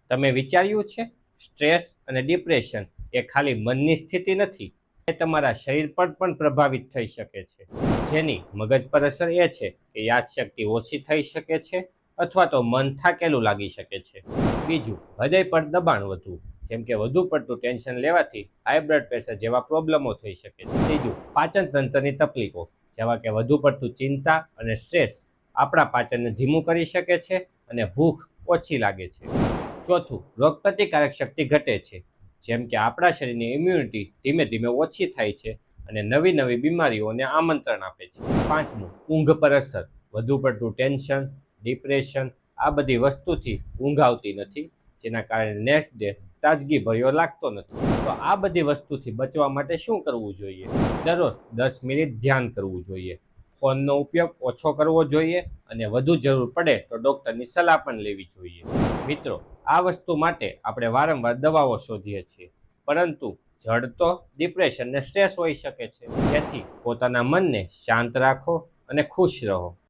તમે વિચાર્યું છે, સ્ટ્રેસ અને ડિપ્રેશન એ ખાલી મનની સ્થિતિ નથી, એ તમારા શરીર પર પણ પ્રભાવિત થઈ શકે છે. જેની મગજ પર અસર એ છે કે યાદશક્તિ ઓછી થઈ શકે છે અથવા તો મન થાકેલું લાગી શકે છે. બીજું, હૃદય પર દબાણ વધવું, જેમ કે વધુ પડતું ટેન્શન લેવાથી હાઈ બ્લડ પ્રેશર જેવા પ્રોબ્લેમો થઈ શકે છે. ત્રીજું, પાચન તંત્રની તકલીફો, જેવા કે વધુ પડતું ચિંતા અને સ્ટ્રેસ આપણા પાચનને ધીમું કરી શકે છે અને ભૂખ ઓછી લાગે છે. ચોથું, રોગપ્રતિકારક શક્તિ ઘટે છે, જેમ કે આપણા શરીરની ઇમ્યુનિટી ધીમે ધીમે ઓછી થાય છે અને નવી નવી બીમારીઓને આમંત્રણ આપે છે. પાંચમું, ઊંઘ પર અસર, વધુ પડતું ટેન્શન, ડિપ્રેશન આ બધી વસ્તુથી ઊંઘ આવતી નથી, જેના કારણે નેક્સ્ટ ડે તાજગી ભર્યો લાગતો નથી. તો આ બધી વસ્તુથી બચવા માટે શું કરવું જોઈએ? દરરોજ 10 મિનિટ ધ્યાન કરવું જોઈએ, ફોનનો ઉપયોગ ઓછો કરવો જોઈએ અને વધુ જરૂર પડે તો ડૉક્ટરની સલાહ પણ લેવી જોઈએ. મિત્રો, આ વસ્તુ માટે આપણે વારંવાર દવાઓ શોધીએ છીએ, પરંતુ જડ તો ડિપ્રેશન અને સ્ટ્રેસ હોઈ શકે છે. જેથી પોતાના મનને શાંત રાખો અને ખુશ રહો.